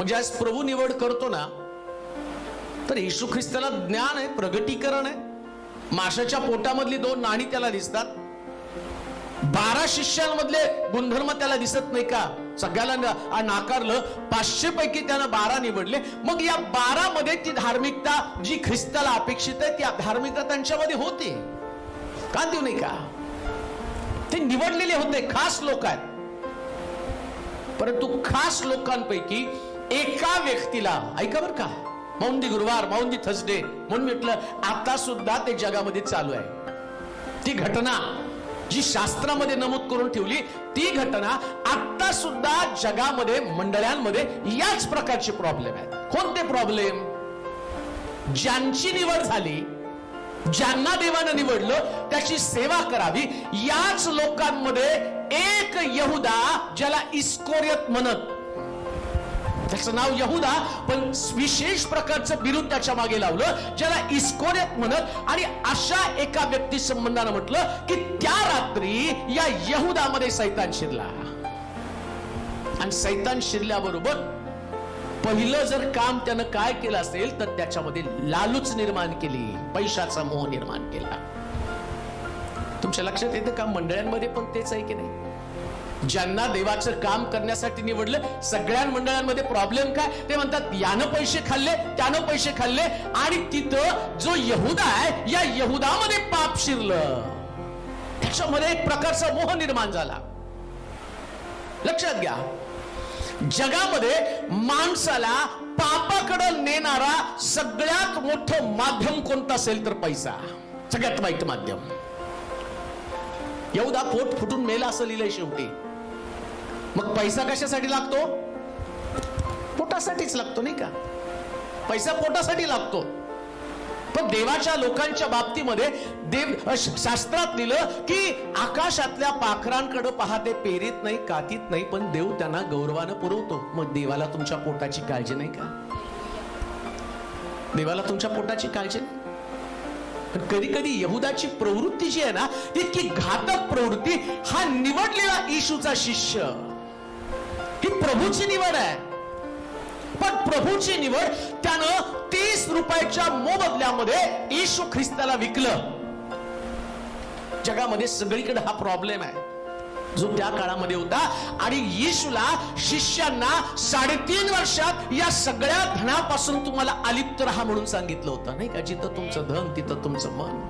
म्हणजे आज प्रभू निवड करतो ना, तर येशू ख्रिस्ताला ज्ञान आहे, प्रगटीकरण आहे. माशाच्या पोटामधली 2 नाणी त्याला दिसतात. 12 शिष्यांमधले गुणधर्म त्याला दिसत नाही का? सगळ्याला नाकारलं. 500 पैकी त्यानं 12 निवडले. मग या 12 मध्ये ती धार्मिकता जी ख्रिस्ताला अपेक्षित आहे, ती धार्मिकता त्यांच्यामध्ये होते का? देऊ नाही का? ते निवडलेले होते, खास लोक आहेत. परंतु खास लोकांपैकी एका व्यक्तीला, ऐका बर का, मौंदी गुरुवार, मौंदी थर्सडे म्हणून म्हटलं, आता सुद्धा ते जगामध्ये चालू आहे. ती घटना जी शास्त्रामध्ये नमूद करून ठेवली, ती घटना आता सुद्धा जगामध्ये, मंडळांमध्ये याच प्रकारचे प्रॉब्लेम आहेत. कोणते प्रॉब्लेम? ज्यांची निवड झाली, ज्यांना देवानं निवडलं, त्याची सेवा करावी, याच लोकांमध्ये एक यहुदा, ज्याला इस्कोरियत म्हणत, त्याचं नाव यहुदा, पण विशेष प्रकारचं बिरुद त्याच्या मागे लावलं, ज्याला इस्कोरियत म्हणत. आणि अशा एका व्यक्ती संबंधानं म्हटलं की त्या रात्री या यहुदामध्ये सैतान शिरला. आणि सैतान शिरल्याबरोबर पहिलं जर काम त्यानं काय केलं असेल, तर त्याच्यामध्ये लालूच निर्माण केली, पैशाचा मोह निर्माण केला. तुमच्या लक्षात येतं का? मंडळांमध्ये पण तेच आहे की नाही? ज्यांना देवाचं काम करण्यासाठी निवडलं, सगळ्या मंडळांमध्ये प्रॉब्लेम काय? ते म्हणतात यानं पैसे खाल्ले, त्यानं पैसे खाल्ले, आणि तिथं जो यहुदा आहे, या यहुदामध्ये पाप शिरलं. त्याच्यामध्ये एक प्रकारचा मोह निर्माण झाला. लक्षात घ्या, जगामध्ये माणसाला पापाकडे नेणारा सगळ्यात मोठं माध्यम कोणतं असेल तर पैसा. सगळ्यात वाईट माध्यम. यहुदा पोट फुटून मेला असं लिहिलंय शेवटी. मग पैसा कशासाठी लागतो? पोटासाठीच लागतो, नाही का? पैसा पोटासाठी लागतो. पण देवाच्या लोकांच्या बाबतीमध्ये शास्त्रात लिहिलं की आकाशातल्या पाखरांकडे पाहते, पेरीत नाही, कातीत नाही, पण देव त्यांना गौरवानं पुरवतो. मग देवाला तुमच्या पोटाची काळजी नाही का? देवाला तुमच्या पोटाची काळजी नाही. पण कधी कधी यहुदाची प्रवृत्ती जी आहे ना, इतकी घातक प्रवृत्ती. हा निवडलेला येशूचा शिष्य, ही प्रभूची निवड आहे, पण प्रभूची निवड त्यानं 30 रुपयाच्या मोबदल्यामध्ये येशू ख्रिस्ताला विकलं. जगामध्ये सगळीकडे हा प्रॉब्लेम आहे जो त्या काळामध्ये होता. आणि येशूला शिष्यांना 3.5 वर्षात या सगळ्या धनापासून तुम्हाला अलिप्त राहा म्हणून सांगितलं होतं, नाही का? जिथं तुमचं धन तिथं तुमचं मन.